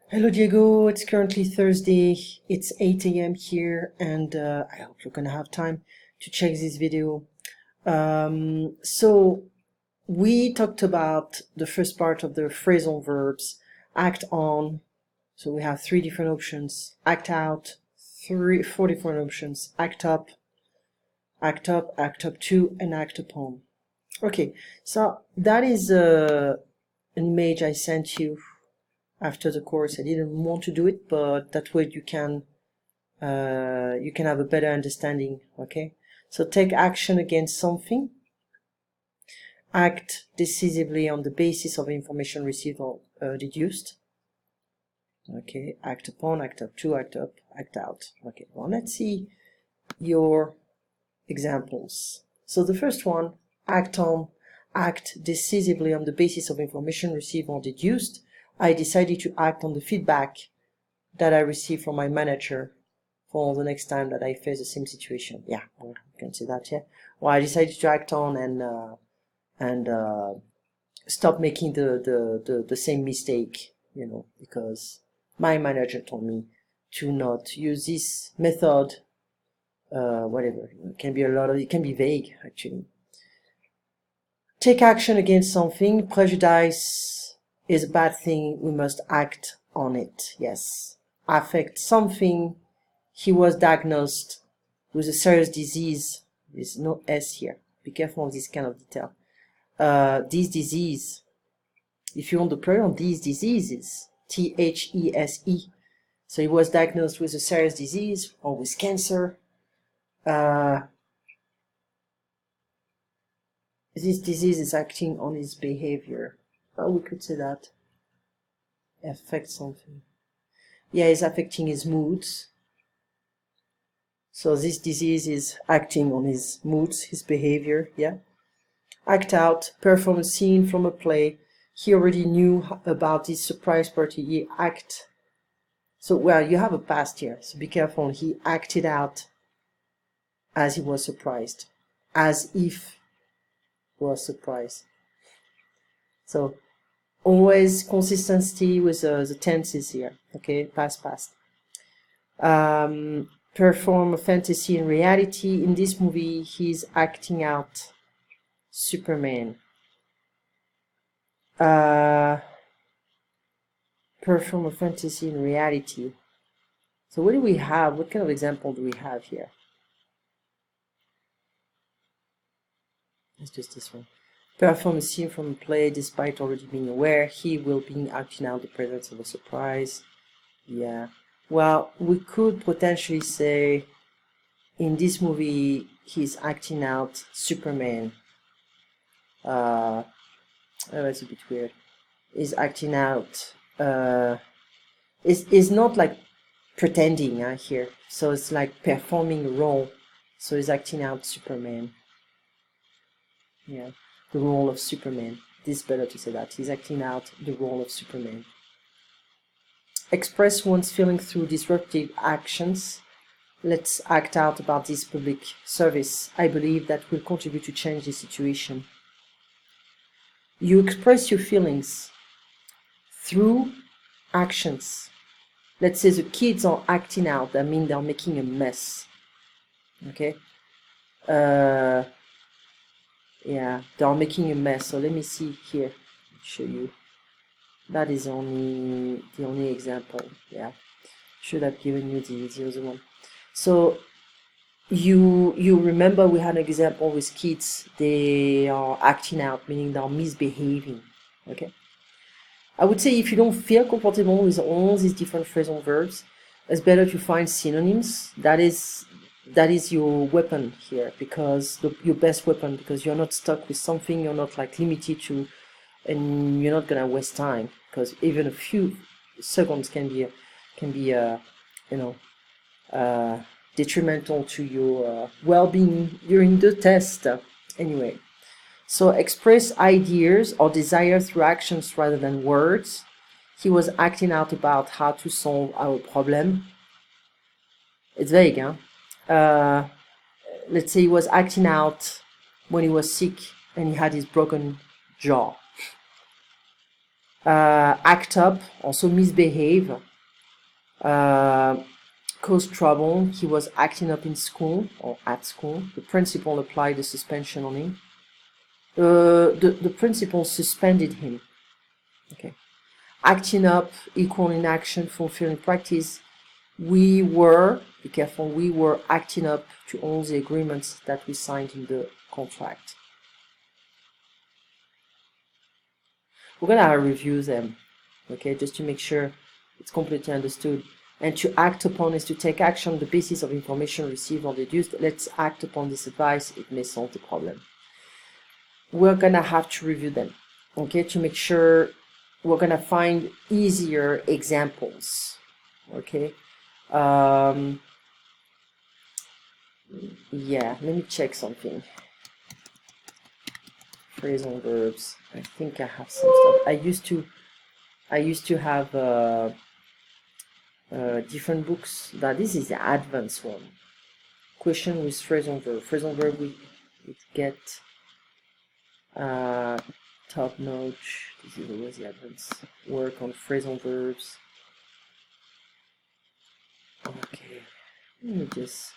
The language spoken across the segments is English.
Hello Diego, it's currently Thursday, it's 8 a.m. here, and I hope you're gonna have time to check this video. So we talked about the first part of the phrasal verbs, act on, so we have three different options, act out, four different options, act up, act up to, and act upon. Okay, so that is an image I sent you after the course. I didn't want to do it, but that way you can have a better understanding. Okay, so take action against something, act decisively on the basis of information received or deduced. Okay, act upon, act up to, act up, act out. Okay, well, let's see your examples. So the first one, act on, act decisively on the basis of information received or deduced. I decided to act on the feedback that I received from my manager for the next time that I face the same situation. Yeah, well, you can see that, yeah. Well, I decided to act on and stop making the same mistake, because my manager told me to not use this method. Whatever, it can be it can be vague actually. Take action against something. Prejudice is a bad thing. We must act on it. Yes. Affect something. He was diagnosed with a serious disease. There's no S here. Be careful of this kind of detail. This disease, if you want the plural, these diseases, THESE. So he was diagnosed with a serious disease or with cancer. This disease is acting on his behavior. Oh, we could say that. Affect something. Yeah, it's affecting his moods. So this disease is acting on his moods, his behavior, yeah. Act out, perform a scene from a play. He already knew about this surprise party. He act. So, well, you have a past here, so be careful. He acted out as he was surprised, as if was surprised. So always consistency with the tenses here. Okay, past. Perform a fantasy in reality. In this movie, he's acting out Superman. Perform a fantasy in reality. So what do we have? What kind of example do we have here? Let's just this one. Perform a scene from a play despite already being aware he will be acting out the presence of a surprise. Yeah. Well, we could potentially say in this movie he's acting out Superman. Oh, that's a bit weird. He's acting out. Is not like pretending here. So it's like performing a role. So he's acting out Superman. Yeah, the role of Superman. This is better to say that. He's acting out the role of Superman. Express one's feeling through disruptive actions. Let's act out about this public service. I believe that will contribute to change the situation. You express your feelings through actions. Let's say the kids are acting out. That means they're making a mess. Okay? Yeah, they're making a mess. So let me see here. Show you. That is the only example. Yeah, should have given you the other one. So you remember we had an example with kids. They are acting out, meaning they're misbehaving. Okay. I would say if you don't feel comfortable with all these different phrasal verbs, it's better to find synonyms. That is your weapon here, because your best weapon, because you're not stuck with something. You're not like limited to, and you're not gonna waste time, because even a few seconds can be detrimental to your well-being during the test. Anyway, so express ideas or desire through actions rather than words. He was acting out about how to solve our problem. It's vague, huh? Let's say he was acting out when he was sick and he had his broken jaw. act up, also misbehave, cause trouble. He was acting up in school or at school. The principal applied the suspension on him. The principal suspended him. Okay. Acting up, equal inaction, fulfilling practice. We were, be careful, we were acting up to all the agreements that we signed in the contract. We're gonna review them, okay, just to make sure it's completely understood. And to act upon is to take action on the basis of information received or deduced. Let's act upon this advice, it may solve the problem. We're gonna have to review them, okay, to make sure we're gonna find easier examples, okay. Yeah, let me check something. Phrasal verbs. I think I have some stuff. I used to have different books. That this is the advanced one. Question with phrasal verb. Phrasal verb we get top notch. This is always the advanced work on phrasal verbs. Okay, let me just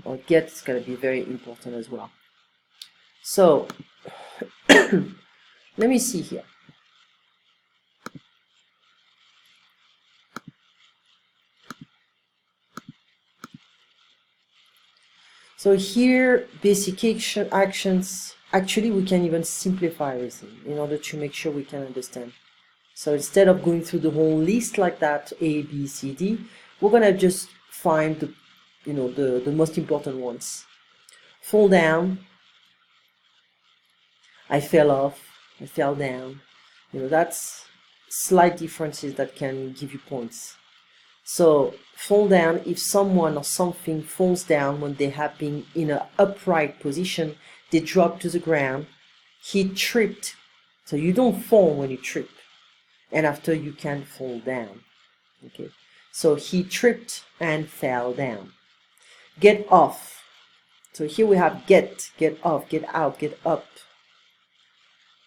or get is gonna be very important as well. So let me see here. So here, basic actions, actually we can even simplify everything in order to make sure we can understand. So instead of going through the whole list like that, A, B, C, D, we're gonna just find the, the most important ones. Fall down, I fell off, I fell down. That's slight differences that can give you points. So fall down, if someone or something falls down when they have been in an upright position, they drop to the ground, he tripped. So you don't fall when you trip. And after you can fall down. Okay, so he tripped and fell down. Get off. So here we have get off, get out, get up.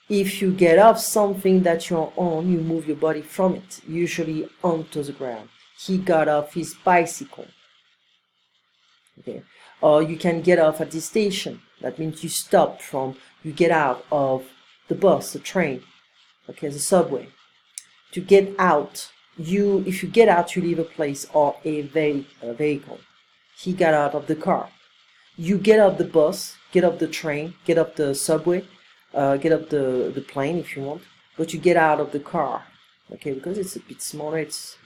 If you get off something that you're on, you move your body from it, usually onto the ground. He got off his bicycle. Okay, or you can get off at this station. That means you stop you get out of the bus, the train, okay, the subway. To get out, if you get out, you leave a place or a vehicle. He got out of the car. You get off the bus, get off the train, get up the subway, get up the plane if you want, but you get out of the car, okay, because it's a bit smaller. It's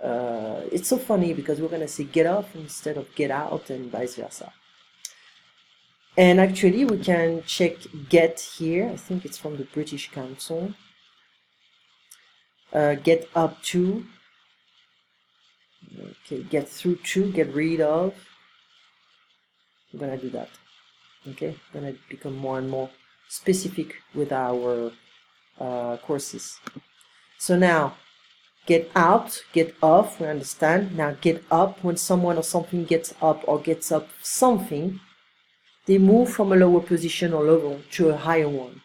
it's so funny because we're gonna say get off instead of get out and vice versa. And actually, we can check get here. I think it's from the British Council. Get up to, okay, get through to, get rid of. I'm gonna do that. Okay, I'm gonna become more and more specific with our courses. So now, get out, get off, we understand. Now get up, when someone or something gets up or gets up something, they move from a lower position or level to a higher one.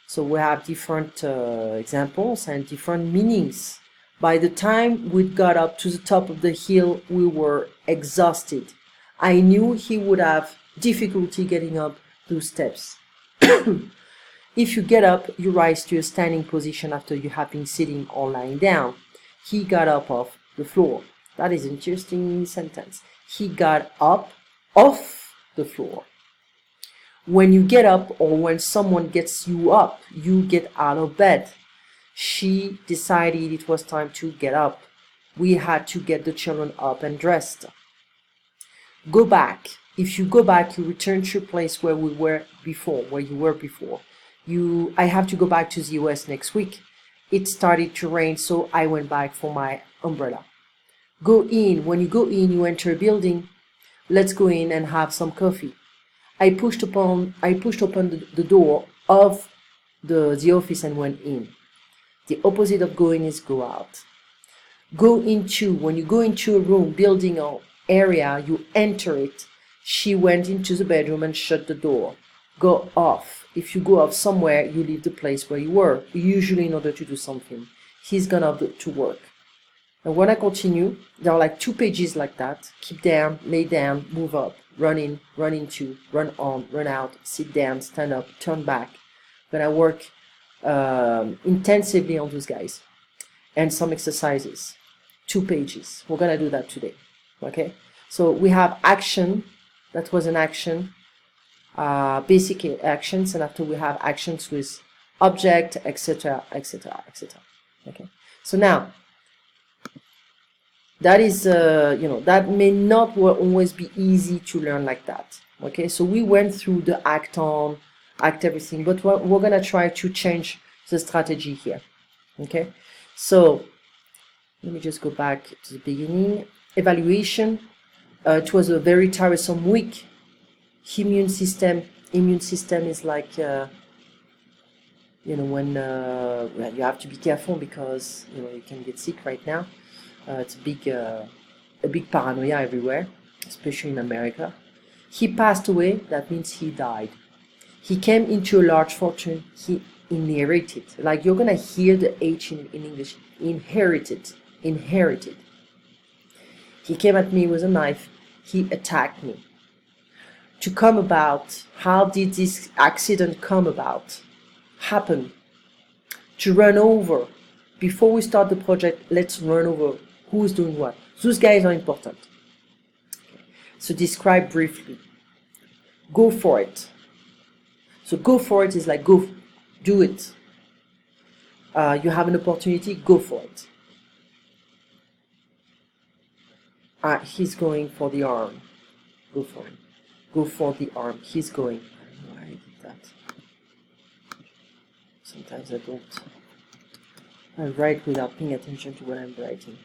So we have different examples and different meanings. By the time we got up to the top of the hill, we were exhausted. I knew he would have difficulty getting up those steps. If you get up, you rise to a standing position after you have been sitting or lying down. He got up off the floor. That is an interesting sentence. He got up off the floor. When you get up or when someone gets you up, you get out of bed. She decided it was time to get up. We had to get the children up and dressed. Go back. If you go back, you return to your place where you were before. I have to go back to the US next week. It started to rain, so I went back for my umbrella. Go in. When you go in, you enter a building. Let's go in and have some coffee. I pushed open the door of the office and went in. The opposite of going is go out. When you go into a room, building or area, you enter it. She went into the bedroom and shut the door. Go off. if you go off somewhere, you leave the place where you were, usually in order to do something. He's gone off to work. And when I continue, there are like 2 pages like that. Keep down, lay down, move up, run in, run into, run on, run out, sit down, stand up, turn back. I'm gonna work intensively on those guys. And some exercises. 2 pages. We're gonna do that today. Okay? So we have action. That was an action. Basic actions, and after we have actions with object, etc., etc., etc. Okay? So now, that is, that may not always be easy to learn like that. Okay, so we went through the act on, act everything, but we're gonna try to change the strategy here. Okay, so let me just go back to the beginning. Evaluation. It was a very tiresome week. Immune system is like, when you have to be careful because you can get sick right now. It's a big paranoia everywhere, especially in America. He passed away, that means he died. He came into a large fortune, he inherited. Like you're gonna hear the H in English, inherited. He came at me with a knife, he attacked me. To come about, how did this accident come about? Happen. To run over. Before we start the project, let's run over who is doing what. Those guys are important. Okay. So describe briefly. Go for it. So go for it is like go, do it. You have an opportunity, go for it. He's going for the arm. Go for him. Go for the arm. He's going. I don't know why I did that. Sometimes I don't. I write without paying attention to what I'm writing.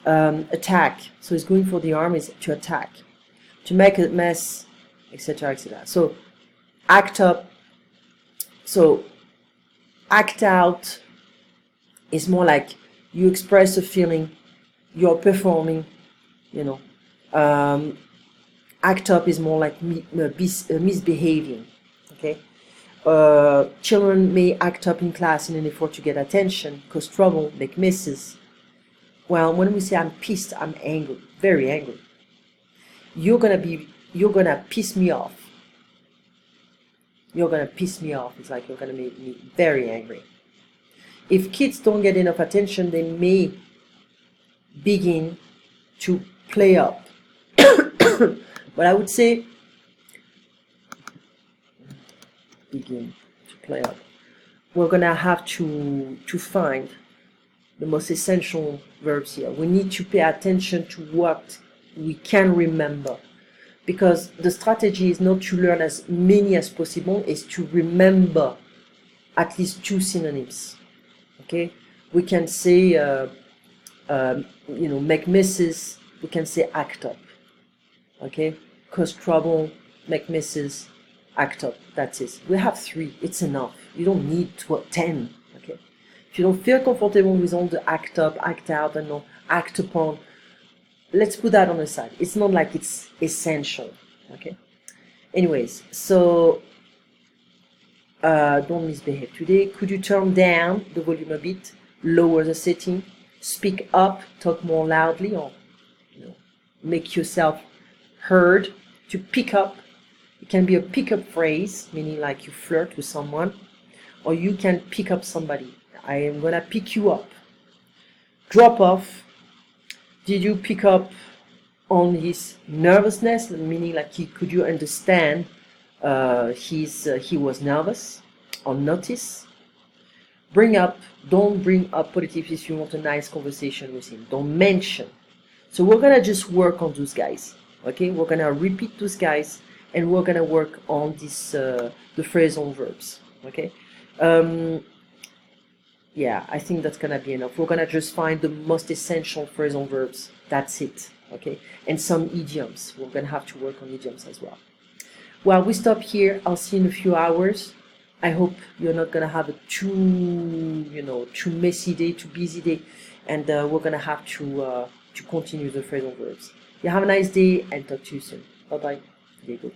Attack. So he's going for the arm is to attack, to make a mess, etc., etc. So act up. So act out is more like you express a feeling, you're performing, act up is more like misbehaving. Okay. Children may act up in class in an effort to get attention, cause trouble, make messes. Well, when we say I'm pissed, I'm angry, very angry. You're gonna piss me off. You're gonna piss me off. It's like you're gonna make me very angry. If kids don't get enough attention, they may begin to play up. But I would say begin to play up. We're gonna have to find the most essential verbs here. We need to pay attention to what we can remember, because the strategy is not to learn as many as possible, is to remember at least 2 synonyms. Okay, we can say make messes, we can say act up. Okay, cause trouble, make messes, act up. That's it. We have 3, it's enough. You don't need 10. Okay, if you don't feel comfortable with all the act up, act out, and no act upon, let's put that on the side. It's not like it's essential. Okay, anyways, so don't misbehave today. Could you turn down the volume a bit, lower the setting, speak up, talk more loudly, or make yourself heard? To pick up, it can be a pick-up phrase, meaning like you flirt with someone, or you can pick up somebody. I am gonna pick you up. Drop off. Did you pick up on his nervousness, meaning like could you understand he was nervous, or notice? Bring up. Don't bring up positive if you want a nice conversation with him. Don't mention. So we're gonna just work on those guys. Okay, we're gonna repeat those guys, and we're gonna work on this the phrasal verbs. Okay, yeah, I think that's gonna be enough. We're gonna just find the most essential phrasal verbs. That's it. Okay, and some idioms. We're gonna have to work on idioms as well. Well, we stop here. I'll see you in a few hours. I hope you're not gonna have a too messy day, too busy day, and we're gonna have to continue the phrasal verbs. You have a nice day, and talk to you soon. Bye bye. Diego.